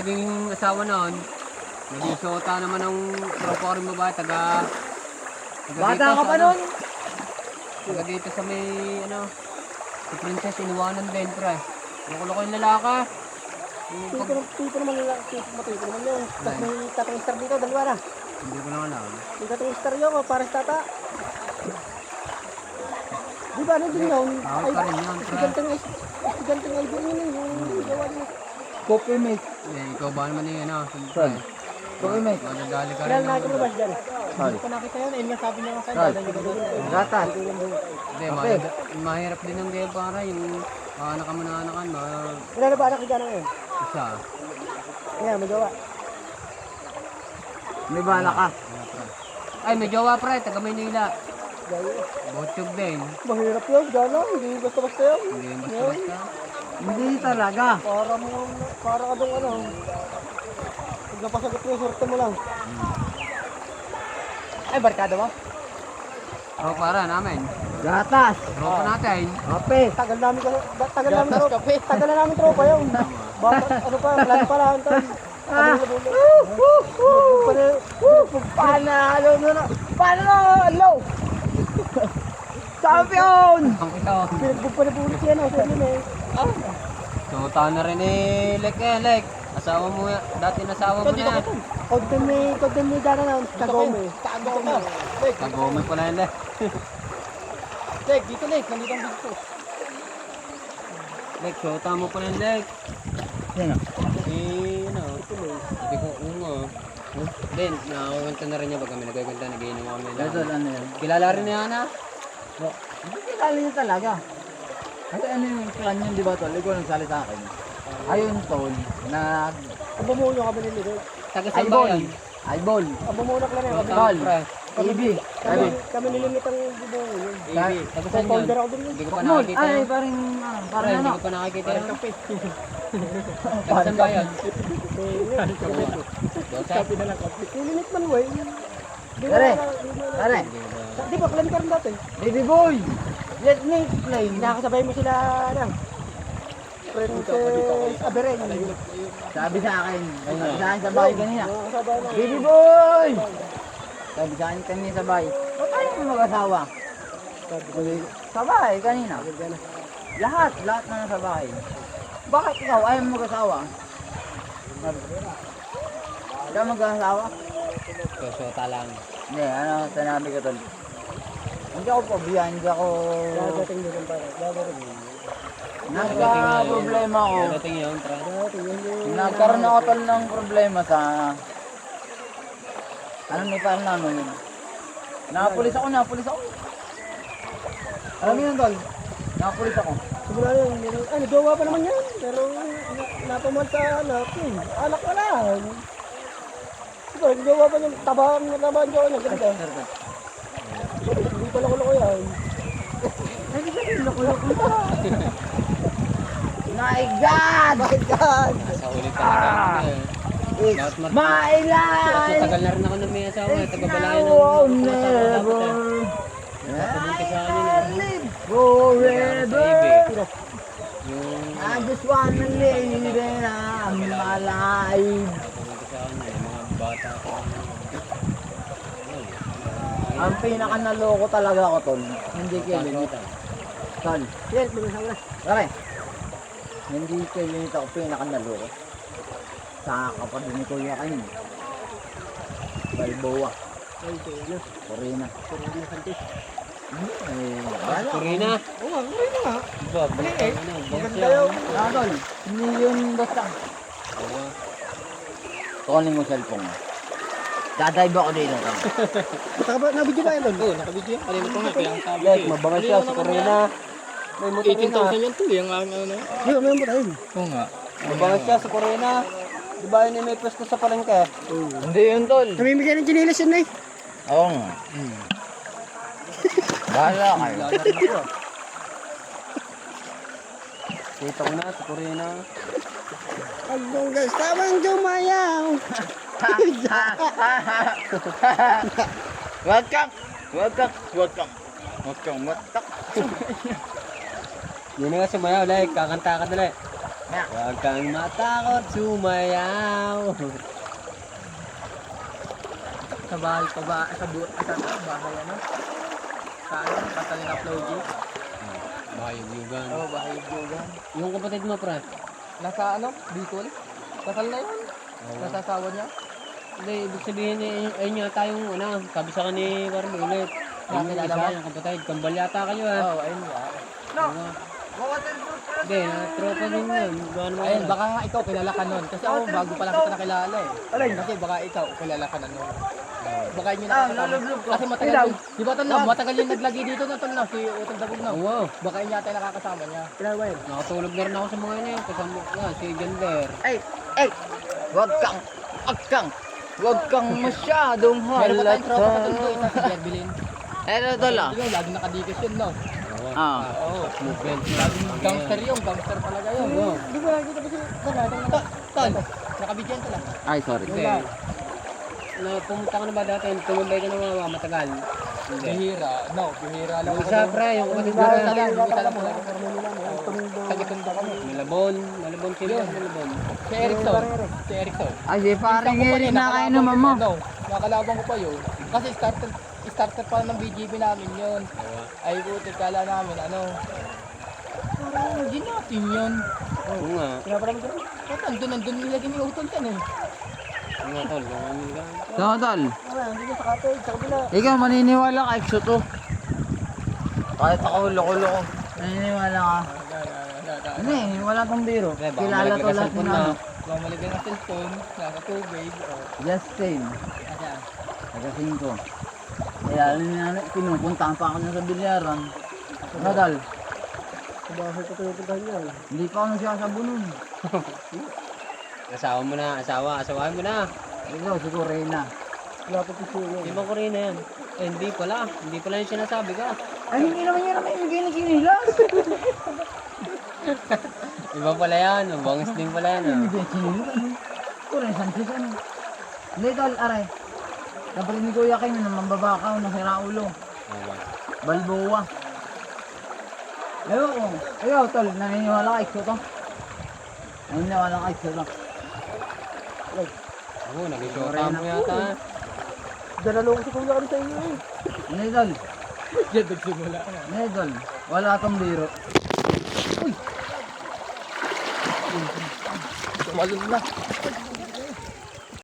naging asawa noon, naging sota naman ng tropa ko rin babae, taga Bata ka pa nun? Taga dito sa may, ano, si Princess, iniwanan din, pre. Loko-loko yung lalaka. Tito naman nila, matito naman yun. Tapos may tatong star dito, dalawa na. Hindi ko lang alam. May tatong star yun, pares tata. Di ba, ano din yun? Tawag pa rin yun, pre. Estudyanteng ID yun yung gawa niya. Coffee mate. Eh, ikaw ba naman yung, ano, pre? Coffee mate. Madadali ka Kailan rin. nakita mo ba dyan? Saan? Hindi ko nakita yun, eh, sabi niya nga sa'yo, Saan? dadayo ka doon. Gatas. Hindi, mahirap din ang game para yung anak ka mananakan, Ilan na ba anak ka ngayon? isa. Kaya, may gawa. May bala ka. Ay, may jowa pre, taga Maynila. Gayo. Botsyog din. Mahirap yun, gana. Hindi basta-basta yun. Hindi yung basta-basta. Hindi talaga. Para ka doon ano. Pag napasagot mo, sorte mo lang. Ay, barkada mo? Para namin. Gatas. Tropa natin. Kape. Tagal namin tropa. Tagal na namin tropa yun. Bakit, ano pa, plan pa lang. Panalo na. Panalo! Champion! Ang ito. Pinagbog pa na bulit yan. Sabi na eh. So, taon na rin eh, Lek. Asawa mo yan. Dati nasawa mo na yan. Kogden may dana na. Kagome. Kagome pala yan, Lek. Leg, dito Leg. Nandito ang dito. Lek, shota mo pala yan, Lek. Yan o. Eh, ano, sabi ko, Then, nakakawanta na rin niya pag kami nagkaganda, nag-iinom kami. Ito, ano yan? Kilala rin niya, Ana? Hindi kilala niya talaga. Kasi ano yung clan yun, di ba tol? Ikaw nagsalita akin. Ayun tol, nag... Ang bumuno kami nila Leg. Taga saan ba Eyeball. yan? Eyeball. Ang bumuno kami nila. Tol. Pre. Ibi. Ibi. Kami nilimit ang bumuno yun. Baby, taga saan yun? Co-founder ako din yun. Hindi ko pa Mol. nakikita Ay, yun. parang Pre, hindi ano? ko pa nakikita yun. Kape. Taga saan ba yan? Kape na lang kape. Nilimit man way. Pare. Pare. Di ba, clan ka rin dati? Baby boy. Let me explain. Nakakasabay mo sila lang. Princess Aberen. Sabi sa akin. Sabi sa akin sa bahay kanina. Nakakasabay na. Baby boy! Sabi sa akin kanina sa bahay. Ba't tayo mo mag-asawa? Sa bahay kanina. Lahat na nasa bahay. Bakit ikaw ayaw mo mag-asawa? Sabi ko, ayaw mag-asawa? So, shota lang. Hindi, ano sinabi ko tol. Hindi ako pabiyan, hindi ako... Dadating din ang para. Dadating. Nagka-problema ako. Dating yun, pre. Nagkaroon ako tol ng problema sa... Ano may parang namin yun? Napulis ako. Alam mo yun tol? Napulis ako. Simula yun. Nagawa pa naman yan. Pero napamal sa anak. Anak ka lang. Diba, nagawa pa yung tabang ko. Naganda. Hindi pa lako-lako yan. Hindi ka rin loko-loko. My God! My God! Nasa ulit talaga. It's my Kasi life! tagal na rin ako na may asawa. It's Taga-balayan now or ng never. Papunta sa amin. I live forever. Yung I just wanna live and I'm alive. papunta sa amin, yung mga bata ko. Ang pinaka naloko talaga ako tol. Hindi Kevin. Tol. Yes, mag-asawa na. Pare. Hindi Kevin ito ako pinaka naloko. Sa kapatid ni Kuya Kain. Balboa. Ay, ano? Corina. Corina Santos. Wala. Corina. Oo nga, Corina nga. Ba, Maganda yun. Tol. Hindi yun basta. Kunin mo cellphone mo. Dadive ako dito. Nabidyo ba yan doon? Oo, nakabidyo. Kanina pa nga, kaya ang sabi Lek, ko eh. mabangal siya si Corina. May motor na. 18,000 yan tuloy, ang ano na yun. Yun, may mo tayo. Oo nga. Mabangal siya si Corina. Di ba yun yung may pwesto sa palengke? Hindi yun tol. Namimigay ng chinilas yun eh. Oo nga. Bahala kayo. Kita ko na si Corina. Hanggang guys, tamang jumayaw. Welcome. Yun na nga sumayaw, like, kakanta ka dali. Huwag kang matakot, sumayaw. Sa bahay, sa bahay, bahay ano? Sa ano, katalin na Floji. Bayog-yugan. Oo, bahay Jogan. Yung kapatid mo, pre? Nasa ano, Bicol? Kasal na yun. Nasa asawa niya. Hindi, ibig sabihin ayun yata yung ano, sabi sa akin ni Barbie ulit. Yung kilala isa, mo? yung kapatid, kambal yata kayo ah. Oo, ayun nga. No! Hindi, tropa din yun. Gawa naman Ayun, yun. baka nga ikaw kilala ka nun. Kasi ako, bago pa lang kita nakilala eh. Kasi baka ikaw, kilala ka na nun. Baka yun yung nakakasama. Kasi matagal yun. Di ba tol na? Matagal yung naglagi dito na tol na. Si Utol Dabog na. Oo. Baka yun yata yung nakakasama niya. Nakatulog na rin ako sa mga yun. Kasama ko si Gender. Wag kang masyadong halata. Meron pa tayong tropa sa tundo, isa si Jerbilin. Tol ah. Lagi nakadikas yun, no? Oo. Movement. Laging gangster yun, gangster talaga yun. Oo. Di ba nakikita ba sila? Tol, nakabidyan tol ah. Ay, sorry. Hindi. Pumunta ka na ba dati? Tumumbay ka na mga matagal? Hindi. Bihira. No, bihira lang. Isa, pre, yung kapatid mo. Isa lang, isa lang. Tagitundo kami. Malabon sila. Malabon. Si Erickson. Si Erickson. Ay, si parang Eric na kayo naman mo. No, nakalabang ko pa yun. Kasi starter pa ng BGB namin yun. Ay buti kala namin ano. Parang hindi natin yun. Oo nga. Pinaparamit ko. Nandun nilagay ni Utol yan eh. Oo nga, tol. Oo nga. So, tol, Wala, hindi na sa kapit. Sa kabila. ikaw maniniwala ka, Exo to. Kahit ako, loko-loko. Naniniwala ka. Ano eh, wala tong biro. Baka Kilala to malagay ka lahat cellphone na. na. Baka malagay ng cellphone, nasa tubig. Justin, Ayan. taga 5. Kaya pinupuntahan pa ako na sa bilyaran. Nadal, Sa bahay ko pinupuntahan niya. hindi pa ako nagsasabunon. Asawahan mo na. Ikaw, si Corena. Wala pa piso yun. Di ba Corina yan? Eh, hindi pala. Hindi pala yung sinasabi ka. Ay, hindi naman yan naman yung ginigilas. Iba pala yan. Bangis din pala yan. Ah. Hindi ginigilas, ano? Corena Sanchez, ano? Hindi, tol, aray. Dapat ni Kuya kayo na mambabakaw, nasira ulo. Balboa. Ayoko. Ikaw, tol, naniniwala ka, Exo to? Naniniwala ka, Exo to? Oo, nag-shota mo yata. Dalalo ko si kuya kami sa inyo eh. Hindi, tol. Diyan nagsimula na. Hindi, tol. Wala tong biro. Tumalun na.